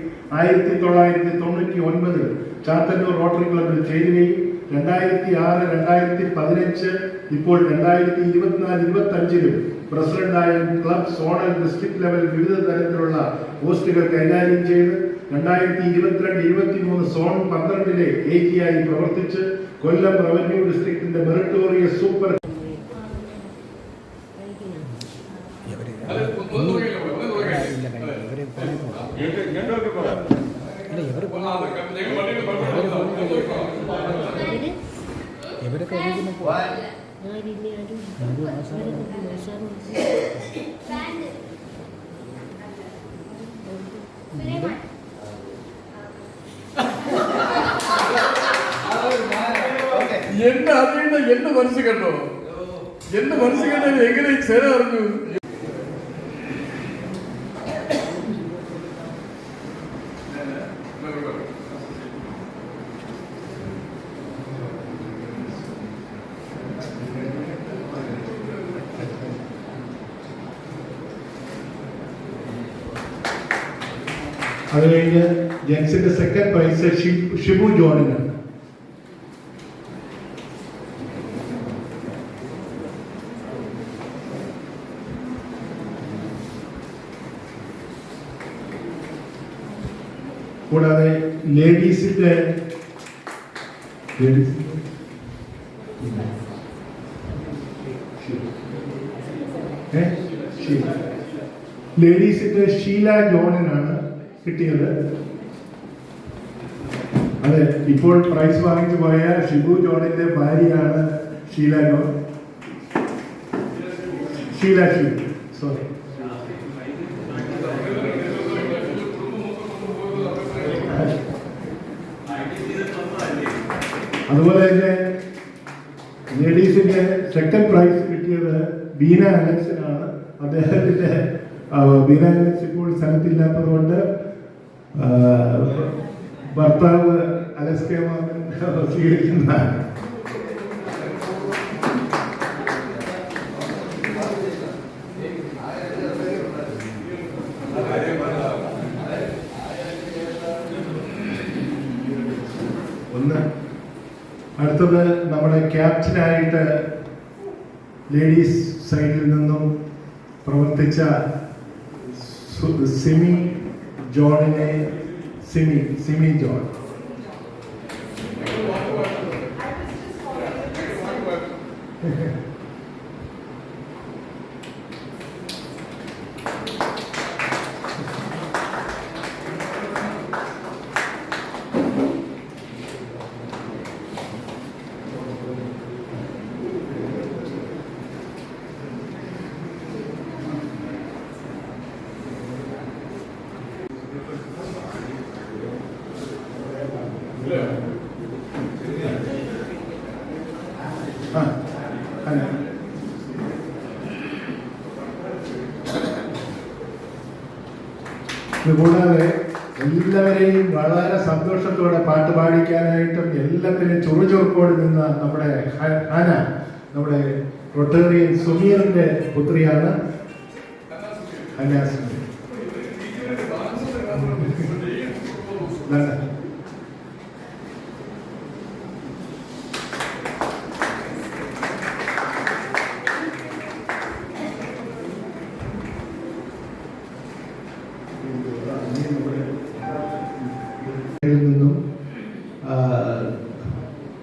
1999 ചാത്തന്നൂർ റോട്ടറി ക്ലബിൽ ചേരുകയും 2006-2015 ഇപ്പോൾ 2024-25 പ്രസിഡന്റായും ക്ലബ് സോണൽ ഡിസ്ട്രിക്ട് ലെവൽ വിവിധ തരത്തിലുള്ള പോസ്റ്റുകൾ കൈകാര്യം ചെയ്ത് 2022-23 സോൺ 12-ലെ AG ആയി പ്രവർത്തിച്ച് കൊല്ലം റവന്യൂ ഡിസ്ട്രിക്റ്റിന്റെ മെറിറ്റോറിയസ് സൂപ്പർ എന്നെ അറിയേണ്ട എന്റെ മനസ്സ് കണ്ടോ, എന്റെ മനസ്സ് കണ്ടോ എങ്ങനെ ചേര അറിഞ്ഞു. അത് കഴിഞ്ഞ് ജെൻസിന്റെ സെക്കൻഡ് പ്രൈസ് ഷിബു ജോണിന്. കൂടാതെ ലേഡീസിന്റെ ഷീല ജോണിനാണ് കിട്ടിയത്. അതെ, ഇപ്പോൾ പ്രൈസ് വാങ്ങിച്ചു പോയ ഷിബു ജോണിന്റെ ഭാര്യയാണ് ഷീല ജോൺ. സോറി. അതുപോലെ തന്നെ ലേഡീസിന്റെ സെക്കൻഡ് പ്രൈസ് കിട്ടിയത് ബീന അലക്സിനാണ്. അദ്ദേഹത്തിന്റെ ബീന അലക്സ് ഇപ്പോൾ സ്ഥലത്തില്ലാത്തത് കൊണ്ട് ഭർത്താവ് അലക്സ് കെ മാമൻ സ്വീകരിക്കുന്നതാണ്. അടുത്തത് നമ്മുടെ ക്യാപ്റ്റനായിട്ട് ലേഡീസ് സൈഡിൽ നിന്നും പ്രവർത്തിച്ച സിമി ജോണിനെ സിമി ജോൺ. ഇതുകൂടാതെ എല്ലാവരെയും വളരെ സന്തോഷത്തോടെ പാട്ട് പാടിക്കാനായിട്ടും എല്ലാത്തിനും ചുറുചുറുക്കോട് നിന്ന നമ്മുടെ ഹന, നമ്മുടെ റൊട്ടേറിയൻ സുമീറിന്റെ പുത്രിയാണ് ഹനാസ്. നിന്നും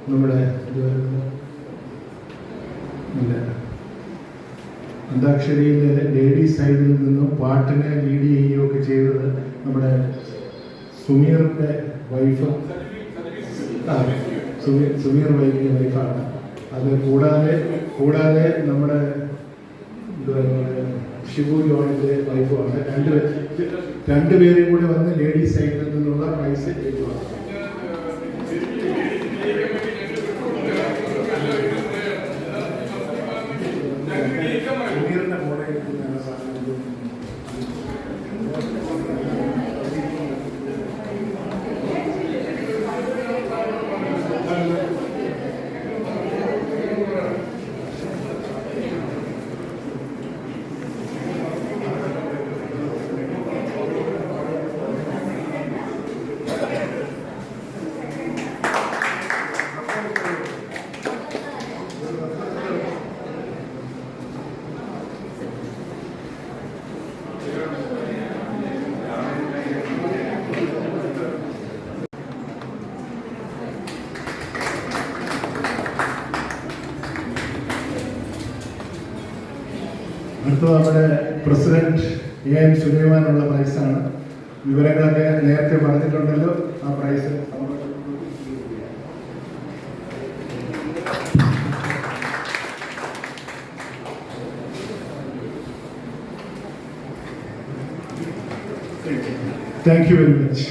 നമ്മുടെ അന്താക്ഷരിയിലെ ലേഡീസ് സൈഡിൽ നിന്നും പാട്ടിനെ ലീഡ് ചെയ്യുകയൊക്കെ ചെയ്തത് നമ്മുടെ സുമീറിന്റെ വൈഫ്, സുമീർ വൈഫാണ്. അത് കൂടാതെ നമ്മുടെ ഷിബു ജോണിന്റെ വൈഫുമാണ്. രണ്ടുപേരും കൂടി വന്ന് ലേഡീസ് സൈഡിൽ നിന്നുള്ള പ്രൈസ് ഏറ്റുവാങ്ങും. സുമീറിന്റെ മോഡൽ അടുത്ത നമ്മുടെ പ്രസിഡന്റ് എ എം സുലൈമാനുള്ള പ്രൈസാണ്. വിവരങ്ങളൊക്കെ നേരത്തെ പറഞ്ഞിട്ടുണ്ടല്ലോ. ആ prize thank you very much.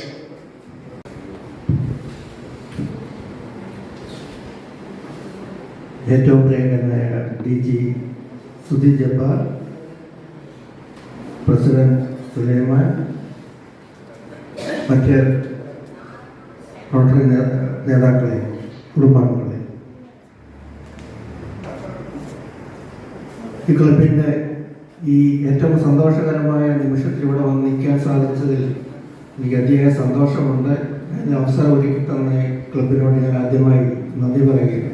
ഏറ്റവും പ്രിയങ്കരനായ DG സുധീർ ജബ്ബാർ, പ്രസിഡന്റ് സുലൈമാൻ, മറ്റ് റോട്ടറി നേതാക്കളെ, കുടുംബാംഗങ്ങളെ, ഈ ക്ലബിൻ്റെ ഈ ഏറ്റവും സന്തോഷകരമായ നിമിഷത്തിൽ ഇവിടെ വന്ന് നിൽക്കാൻ സാധിച്ചതിൽ എനിക്ക് അതിയായ സന്തോഷമുണ്ട്. അതിന് അവസരം ഒരുക്കി തന്ന ക്ലബിനോട് ഞാൻ ആദ്യമായി നന്ദി പറയുകയാണ്.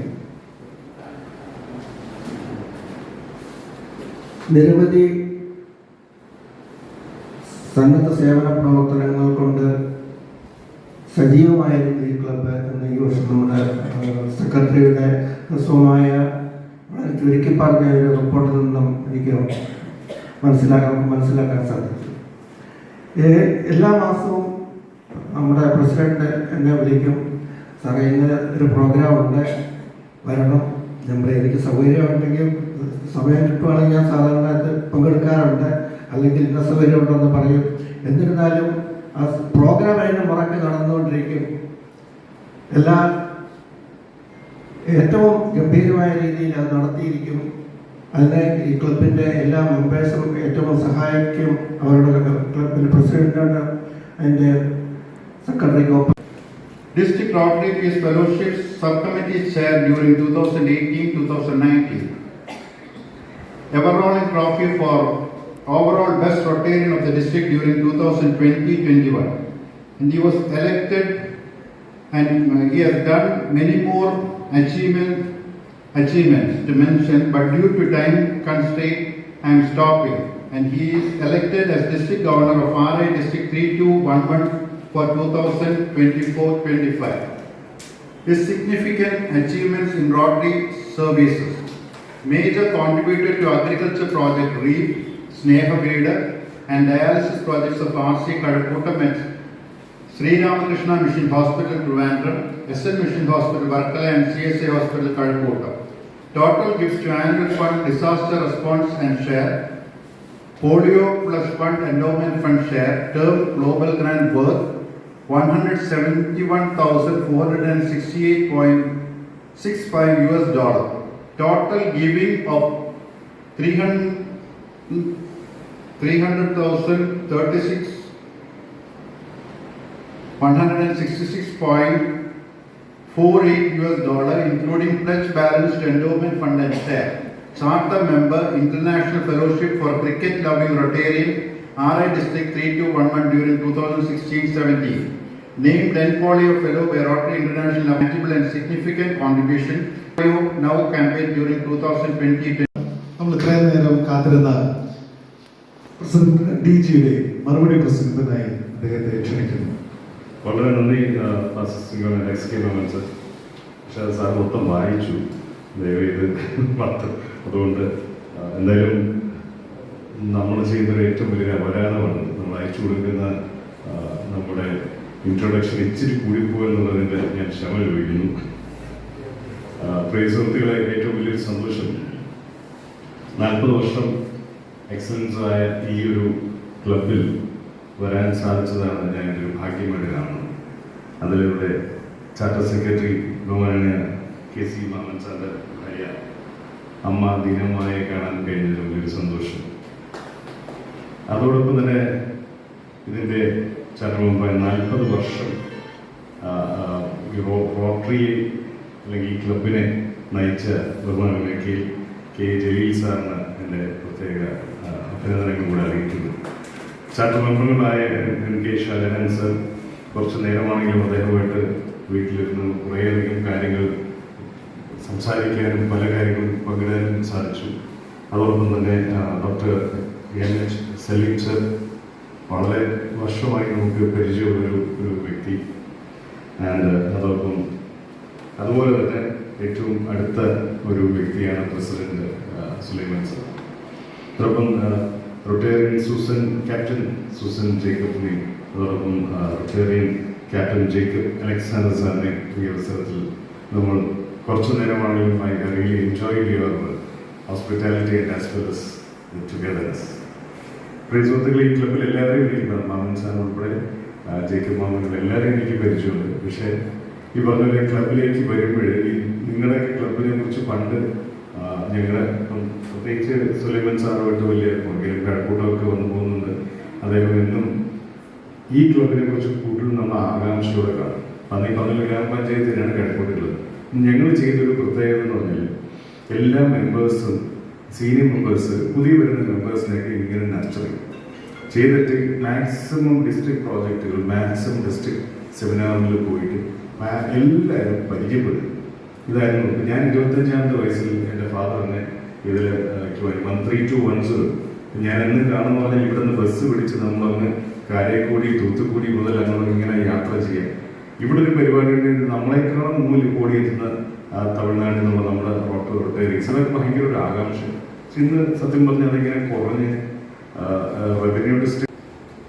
നിരവധി സന്നദ്ധ സേവന പ്രവർത്തനങ്ങൾ കൊണ്ട് സജീവമായിരുന്നു ഈ ക്ലബ്ബ് എന്ന ഈ വർഷം നമ്മുടെ സെക്രട്ടറിയുടെ ഹ്രസ്വമായ വളരെ ചുരുക്കി പറഞ്ഞ ഒരു റിപ്പോർട്ടിൽ നിന്നും എനിക്ക് മനസ്സിലാക്കാൻ സാധിച്ചു. എല്ലാ മാസവും നമ്മുടെ പ്രസിഡന്റ് എന്നെ വിളിക്കും, സാറേ ഇങ്ങനെ ഒരു പ്രോഗ്രാം ഉണ്ട്, വരണം. എനിക്ക് സൗകര്യമുണ്ടെങ്കിൽ സമയം കിട്ടുവാണെങ്കിൽ ഞാൻ സാധാരണ അത് പങ്കെടുക്കാറുണ്ട്, അല്ലെങ്കിൽ ഇന്ന സൗകര്യം ഉണ്ടെന്ന് പറയും. എന്നിരുന്നാലും ആ പ്രോഗ്രാം അതിന് മുറക്ക് നടന്നുകൊണ്ടിരിക്കും. ഏറ്റവും ഗംഭീരമായ രീതിയിൽ അത് നടത്തിയിരിക്കും. അതിനെ ഈ ക്ലബിൻ്റെ എല്ലാ മെമ്പേഴ്സും ഏറ്റവും സഹായിക്കും. അവരുടെ ക്ലബിൻ്റെ പ്രസിഡന്റാണ് അതിൻ്റെ secretary. District Rotary Peace Fellowship Subcommittee Chair during 2018-2019. Everrolling Trophy for overall Best Rotarian of the district during 2020-21. And he was elected, and he has done many more achievements to mention, but due to time constraint, I am stopping. And he is elected as District Governor of RI District 3211 for 2024-25. His significant achievements in Rotary services: major contributor to agriculture project REAP, Sneha Veeda, and dialysis projects of RC Kadakottam at Sri Ramakrishna Mission Hospital, Trivandrum, SN Mission Hospital, Varkala, and CSA Hospital, Kadakottam. Total gifts to annual fund, disaster response and share, polio plus fund, endowment fund share, term global grant worth $171,468.65. Total giving of $166.48, including pledge balance to endowment fund and share. Charter member, International Fellowship for Cricket Loving Rotarian, RI District 3211 during 2016-17. Named Enfolio Fellow by Rotary International, tangible and significant contribution. Now campaign during 2020. നമ്മൾ ഇത്രയും നേരം കാത്തിരുന്ന president DGയുടെ മറുപടി പ്രസംഗത്തിനായി അദ്ദേഹത്തെ ക്ഷണിക്കുന്നു. വളരെ നന്ദി പക്ഷേ അത് സാർ മൊത്തം വായിച്ചു, ദയവേത് അതുകൊണ്ട് എന്തായാലും നമ്മൾ ചെയ്യുന്നൊരു ഏറ്റവും വലിയ അപരാധമാണ് നമ്മൾ അയച്ചു കൊടുക്കുന്ന നമ്മുടെ ഇൻട്രൊഡക്ഷൻ ഇച്ചിരി കൂടിപ്പോയെന്നുള്ളതിൻ്റെ ഞാൻ ക്ഷമ ചോദിക്കുന്നു. പ്രിയ സുഹൃത്തുക്കളെ, ഏറ്റവും വലിയൊരു സന്തോഷം 40 വർഷം എക്സലൻസായ ഈ ഒരു ക്ലബിൽ വരാൻ സാധിച്ചതാണ് ഞാൻ എൻ്റെ ഒരു ഭാഗ്യമായിട്ട് കാണുന്നത്. അതിലൂടെ ചാർട്ടർ സെക്രട്ടറി ബഹുമാനീയ KC മാമൻ സാറിൻ്റെ ഭാര്യ അമ്മ ദീനമ്മയെ കാണാൻ കഴിഞ്ഞതിൽ വലിയൊരു സന്തോഷം. അതോടൊപ്പം തന്നെ ഇതിൻ്റെ ചാർട്ടർ മുമ്പായി 40 വർഷം റോട്ടറിയെ അല്ലെങ്കിൽ ഈ ക്ലബിനെ നയിച്ച ബഹുമാനീയ K ജലീൽ സാറിന് എൻ്റെ പ്രത്യേക അഭിനന്ദനങ്ങൾ കൂടെ അറിയിക്കുന്നു. ചാർട്ടർ മെമ്പറുകളായ MK ഷാജഹാൻ സർ, കുറച്ച് നേരമാണെങ്കിലും അദ്ദേഹമായിട്ട് വീട്ടിലിരുന്ന് കുറേയധികം കാര്യങ്ങൾ സംസാരിക്കാനും പല കാര്യങ്ങളും പങ്കിടാനും സാധിച്ചു. അതോടൊപ്പം തന്നെ ഡോക്ടർ NH സലീം സർ, വളരെ വർഷമായി നമുക്ക് പരിചയമുള്ളൊരു വ്യക്തി. അതോടൊപ്പം അതുപോലെ തന്നെ ഏറ്റവും അടുത്ത ഒരു വ്യക്തിയാണ് പ്രസിഡന്റ് സുലൈമാൻ സർ. അതോടൊപ്പം റൊട്ടേറിയൻ ക്യാപ്റ്റൻ സൂസൻ ജേക്കബിനെയും അതോടൊപ്പം റൊട്ടേറിയൻ ക്യാപ്റ്റൻ ജേക്കബ് അലക്സാണ്ടർ സാറിനെ ഈ അവസരത്തിൽ നമ്മൾ കുറച്ചു നേരമാണെങ്കിലും I really enjoy your hospitality and as well as togetherness. പ്രിയ സുഹൃത്തുക്കളെ, ഈ ക്ലബ്ബിൽ എല്ലാവരെയും എനിക്ക് മാമൻ സാർ ഉൾപ്പെടെ ജേക്കബ് മാമൻ എല്ലാവരെയും എനിക്ക് പരിചയമുണ്ട്. പക്ഷേ ഈ പറഞ്ഞ പോലെ ക്ലബിലേക്ക് വരുമ്പോൾ ഈ നിങ്ങളുടെയൊക്കെ ക്ലബിനെ കുറിച്ച് പണ്ട് ഞങ്ങളുടെ പ്രത്യേകിച്ച് സുലൈമൻ സാറുമായിട്ട് വലിയ കഴക്കൂട്ടമൊക്കെ വന്നു പോകുന്നുണ്ട്. അദ്ദേഹം എന്നും ഈ ക്ലബിനെ കുറിച്ച് കൂടുതൽ നമ്മൾ ആകാംക്ഷയോടെ കാണും. അന്ന് ഈ പറഞ്ഞ ഗ്രാമപഞ്ചായത്തിനാണ് കഴക്കൂട്ടുള്ളത്. ഞങ്ങൾ ചെയ്തൊരു പ്രത്യേകത എന്ന് പറഞ്ഞാൽ എല്ലാ മെമ്പേഴ്സും സീനിയർ മെമ്പേഴ്സ് പുതിയ വരുന്ന മെമ്പേഴ്സിനെയൊക്കെ ഇങ്ങനെ നർച്ചർ ചെയ്തിട്ട് മാക്സിമം ഡിസ്ട്രിക്ട് പ്രോജക്റ്റുകൾ മാക്സിമം ഡിസ്ട്രിക്ട് സെമിനാറിൽ പോയിട്ട് എല്ലാവരും പരിചയപ്പെടും. ഇതായിരുന്നു ഞാൻ 25-ാമത്തെ വയസ്സിൽ എൻ്റെ ഫാദർ എന്നെ ഇതിൽ 1321 ഞാൻ എന്ന് കാണുന്ന പറഞ്ഞാൽ ഇവിടെ നിന്ന് ബസ് പിടിച്ച് നമ്മളങ്ങ് കാരേക്കോടി തൂത്തുക്കുടി മുതൽ അങ്ങോട്ട് ഇങ്ങനെ യാത്ര ചെയ്യാം. ഇവിടെ ഒരു പരിപാടി ഉണ്ടെങ്കിൽ നമ്മളെക്കാളും മുന്നിൽ ഓടിയെത്തുന്ന തമിഴ്നാട്ടിൽ നിന്നുള്ള നമ്മുടെ റൊട്ടേറിയൻസ് അതൊക്കെ ഭയങ്കര ഒരു ആകാംക്ഷ. പക്ഷെ ഇന്ന് സത്യം പറഞ്ഞാൽ അതിങ്ങനെ കുറഞ്ഞ് റവന്യൂ ഡിസ്ട്രിക്ട്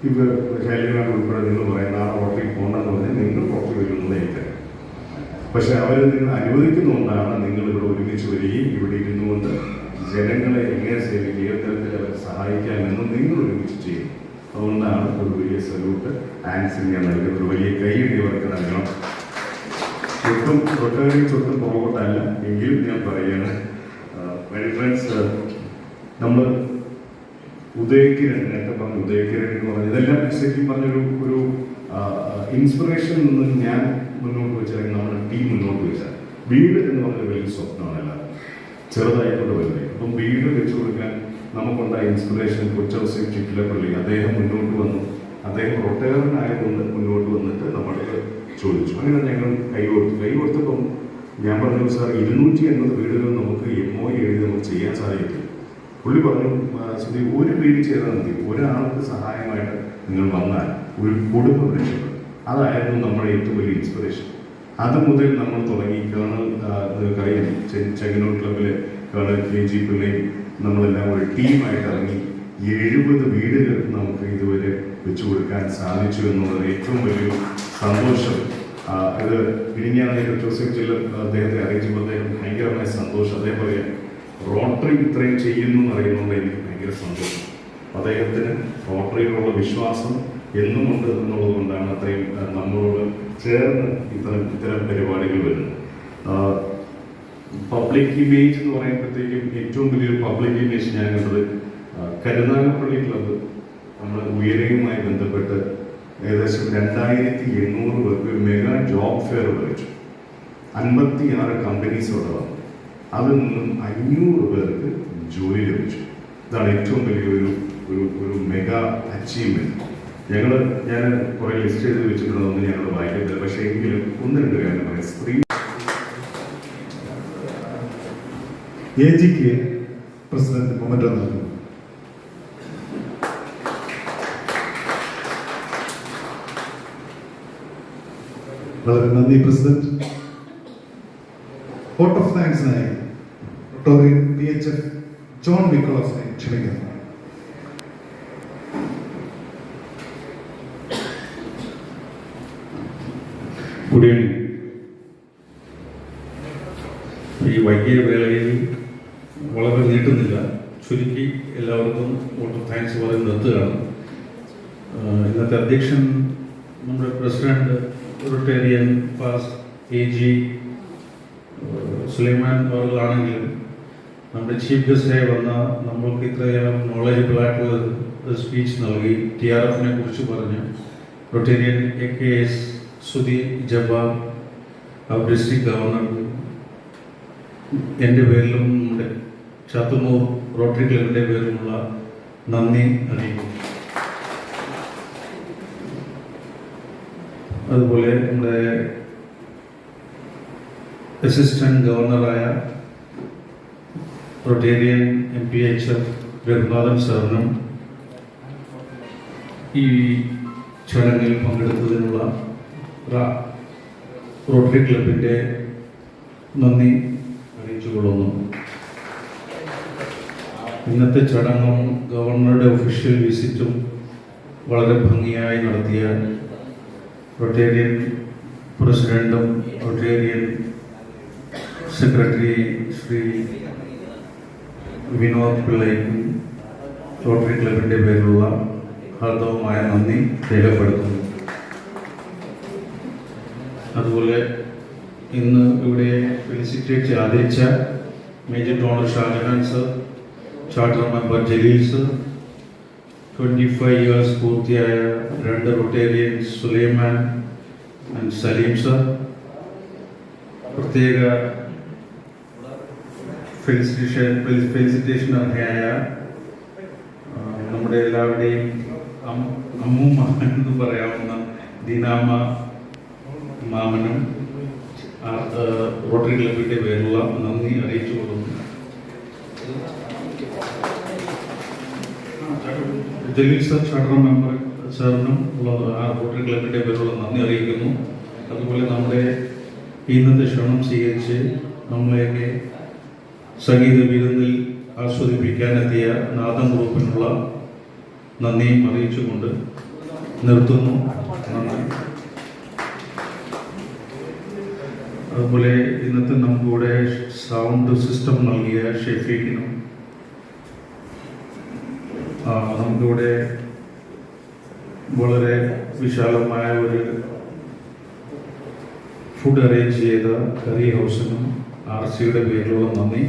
ഇപ്പോൾ ശൈലജാണ് ഉൾപ്പെടെ നിങ്ങൾ പറയുന്ന ആ റോട്ടറി പോകണമെന്ന് പറഞ്ഞാൽ നിങ്ങൾ റോട്ടറി വരുന്നതായിരിക്കും. പക്ഷെ അവർ നിങ്ങൾ അനുവദിക്കുന്നതുകൊണ്ടാണ് നിങ്ങൾ ഇവിടെ ഒരുമിച്ച് വരികയും ഇവിടെ ഇരുന്നുകൊണ്ട് ജനങ്ങളെ എങ്ങനെ സേവിക്കുക ഏത് തരത്തിൽ അവരെ സഹായിക്കാമെന്ന് നിങ്ങൾ ഒരുമിച്ച് ചെയ്യും. അതുകൊണ്ടാണ് ഒരു വലിയ സല്യൂട്ട് ആൻസിന് ഞാൻ നൽകുന്നത്. ഒരു വലിയ കൈയടി അവർക്ക് നൽകണം. ഒട്ടും റൊട്ടേറിയൻസ് ഒട്ടും പുറകോട്ടല്ല എങ്കിലും ഞാൻ പറയുകയാണ് മൈ ഫ്രണ്ട്സ്, നമ്മൾ ഉദയകിരൺ നേരത്തെ പറഞ്ഞു ഉദയകിരൺ എന്ന് പറഞ്ഞ ഇതെല്ലാം ശരിക്കും പറഞ്ഞൊരു ഇൻസ്പിറേഷൻ നിന്ന് ഞാൻ മുന്നോട്ട് വെച്ചാൽ നമ്മുടെ ടീം മുന്നോട്ട് വെച്ചാൽ വീട് എന്ന് പറഞ്ഞൊരു വലിയ സ്വപ്നമാണ് എല്ലാവരും ചെറുതായിക്കൊണ്ട് വരുന്നത്. അപ്പം വീട് വെച്ചു കൊടുക്കാൻ നമുക്കുണ്ടായ ഇൻസ്പിറേഷൻ കൊച്ചൗസേഫ് ചിറ്റിലപ്പള്ളി അദ്ദേഹം മുന്നോട്ട് വന്നു. അദ്ദേഹം റൊട്ടേറിയനായതുകൊണ്ട് മുന്നോട്ട് വന്നിട്ട് നമ്മൾക്ക് ചോദിച്ചു. അങ്ങനെ ഞങ്ങൾ കൈ കൊടുത്തപ്പം ഞാൻ പറഞ്ഞു സാർ 280 വീടുകൾ നമുക്ക് MOU എഴുതി നമുക്ക് ചെയ്യാൻ സാധിക്കില്ല. പുള്ളി പറഞ്ഞു സുധി ഒരു വീട് ചെയ്താൽ മതി, ഒരാൾക്ക് സഹായമായിട്ട് നിങ്ങൾ വന്നാൽ ഒരു കുടുംബം രക്ഷപ്പെടും. അതായിരുന്നു നമ്മുടെ ഏറ്റവും വലിയ ഇൻസ്പിറേഷൻ. അത് മുതൽ നമ്മൾ തുടങ്ങി കേണൽ നിങ്ങൾക്കറിയാം ചെങ്ങന്നൂർ ക്ലബിലെ കേണൽ KG പിള്ളയും നമ്മളെല്ലാം ഒരു ടീമായിട്ട് ഇറങ്ങി 70 വീടുകൾ നമുക്ക് ഇതുവരെ വെച്ചു കൊടുക്കാൻ സാധിച്ചു എന്നുള്ളത് ഏറ്റവും വലിയൊരു സന്തോഷം. ഇത് ഇനിയാണ് ജോസഫ് ജില്ല അദ്ദേഹത്തെ അറിയിച്ചപ്പോൾ അദ്ദേഹം ഭയങ്കരമായ സന്തോഷം. അതേപോലെ റോട്ടറി ഇത്രയും ചെയ്യുന്നു എന്ന് അറിയുന്നത് എനിക്ക് ഭയങ്കര സന്തോഷം. അദ്ദേഹത്തിന് റോട്ടറിയിലുള്ള വിശ്വാസം എന്നും ഉണ്ട് എന്നുള്ളത് കൊണ്ടാണ് അത്രയും നമ്മളോട് ചേർന്ന് ഇത്തരം പരിപാടികൾ വരുന്നത്. പബ്ലിക് ഇമേജ് എന്ന് പറയുമ്പോഴത്തേക്കും ഏറ്റവും വലിയൊരു പബ്ലിക് ഇമേജ് ഞാൻ കണ്ടത് കരുനാഗപ്പള്ളി ക്ലബ്ബ് നമ്മൾ ഉയരയുമായി ബന്ധപ്പെട്ട് ഏകദേശം 2800 പേർക്ക് ഒരു മെഗാ ജോബ് ഫെയർ വിളിച്ചു. 56 കമ്പനീസ് അവിടെ വന്നു. അതിൽ നിന്നും 500 പേർക്ക് ജോലി ലഭിച്ചു. ഇതാണ് ഏറ്റവും വലിയൊരു ഒരു മെഗാ അച്ചീവ്മെന്റ്. ഞാൻ കുറെ ലിസ്റ്റ് എഴുതി വെച്ചിട്ടുണ്ടെന്ന് ഞങ്ങൾ വായിക്കത്തില്ല. പക്ഷേ എങ്കിലും 1-2 കാര്യം പറയാം. സ്ത്രീ AGക്ക് പ്രസിഡന്റ് മൊമെന്റോ നൽകുന്നു. വളരെ നന്ദി പ്രസിഡന്റ്. വോട്ട് ഓഫ് താങ്ക്സിനായി റൊട്ടേറിയൻ PHF ജോൺ നിക്കോളസിനെ ക്ഷണിക്കുന്നു. Good evening. ഈ വൈകിയ വേളയിൽ വളരെ നീട്ടുന്നില്ല, ചുരുക്കി എല്ലാവർക്കും വോട്ട് ഓഫ് താങ്ക്സ് പറഞ്ഞ് നിർത്തുകയാണ്. ഇന്നത്തെ അധ്യക്ഷൻ നമ്മുടെ president Rotarian past AG Sulaiman അവர்களാണെങ്കിലും നമ്മുടെ ചീഫ് ഗസ്റ്റായി വന്ന നമ്മൾക്ക് ഇത്രയും നോളജബിൾ ആയിട്ടുള്ള സ്പീച്ച് നൽകി TRFനെ കുറിച്ച് പറഞ്ഞ് Rotarian AKS Sudhi Jabbar district governor എൻ്റെ പേരിലും നമ്മുടെ ചാത്തുന്നൂർ റോട്ടറി ക്ലബിൻ്റെ പേരിലുമുള്ള നന്ദി അറിയിക്കുന്നു. അതുപോലെ നമ്മുടെ അസിസ്റ്റന്റ് ഗവർണറായ റൊട്ടേറിയൻ MPHF രഘുനാഥൻ സാറിനും ഈ ചടങ്ങിൽ പങ്കെടുത്തതിനുള്ള റോട്ടറി ക്ലബിൻ്റെ നന്ദി അറിയിച്ചുകൊള്ളുന്നു. ഇന്നത്തെ ചടങ്ങും ഗവർണറുടെ ഒഫീഷ്യൽ വിസിറ്റും വളരെ ഭംഗിയായി നടത്തിയ റൊട്ടേറിയൻ പ്രസിഡന്റും റൊട്ടേറിയൻ സെക്രട്ടറി ശ്രീ വിനോദ് പിള്ളയ്ക്കും റോട്ടറി ക്ലബിൻ്റെ പേരിലുള്ള ഹാർദവമായ നന്ദി രേഖപ്പെടുത്തുന്നു. അതുപോലെ ഇന്ന് ഇവിടെ ഫെലിസിറ്റേറ്റ് ആദരിച്ച major donor Shajahan sir, charter member Jaleel sir, 25 years പൂർത്തിയായ 2 Rotarian Sulaiman and Saleem sir, പ്രത്യേക ഫെലിസിറ്റേഷൻ അർഹയായ നമ്മുടെ എല്ലാവരുടെയും അമ്മൂമ്മ എന്ന് പറയാവുന്ന ദീനാമ മാമനും റോട്ടറി ക്ലബിൻ്റെ പേരുള്ള നന്ദി അറിയിച്ചു കൊടുക്കുന്നു. ജലീൽ സർ, ചാർട്ടർ മെമ്പർ സാറിനും ഉള്ള റോട്ടറി ക്ലബിൻ്റെ പേരുള്ള നന്ദി അറിയിക്കുന്നു. അതുപോലെ നമ്മുടെ ഇന്നത്തെ ക്ഷണം സ്വീകരിച്ച് നമ്മളെയൊക്കെ സംഗീത വിരുന്നിൽ ആസ്വദിപ്പിക്കാനെത്തിയ നാദം ഗ്രൂപ്പിനുള്ള നന്ദിയും അറിയിച്ചുകൊണ്ട് നിർത്തുന്നു. നന്ദി. അതുപോലെ ഇന്നത്തെ നമുക്കിവിടെ സൗണ്ട് സിസ്റ്റം നൽകിയ ഷെഫീഖിനും നമുക്കിവിടെ വളരെ വിശാലമായ ഒരു ഫുഡ് അറേഞ്ച് ചെയ്ത കറി ഹൗസിനും RCയുടെ പേരിലുള്ള നന്ദി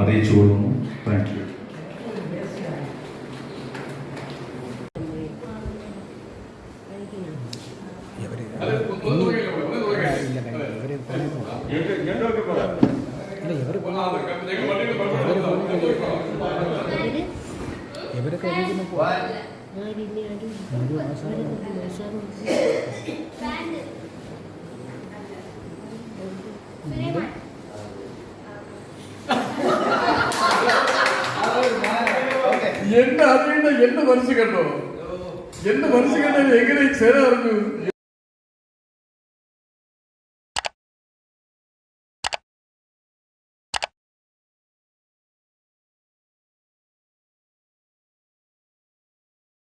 അറിയിച്ചു കൊള്ളുന്നു. Thank you. എന്റെ അറിയണ്ട എന്റെ മനസ്സ് കണ്ടോ, എന്റെ മനസ്സ് കണ്ടോ എങ്ങനെ ചേരാ അറിഞ്ഞു.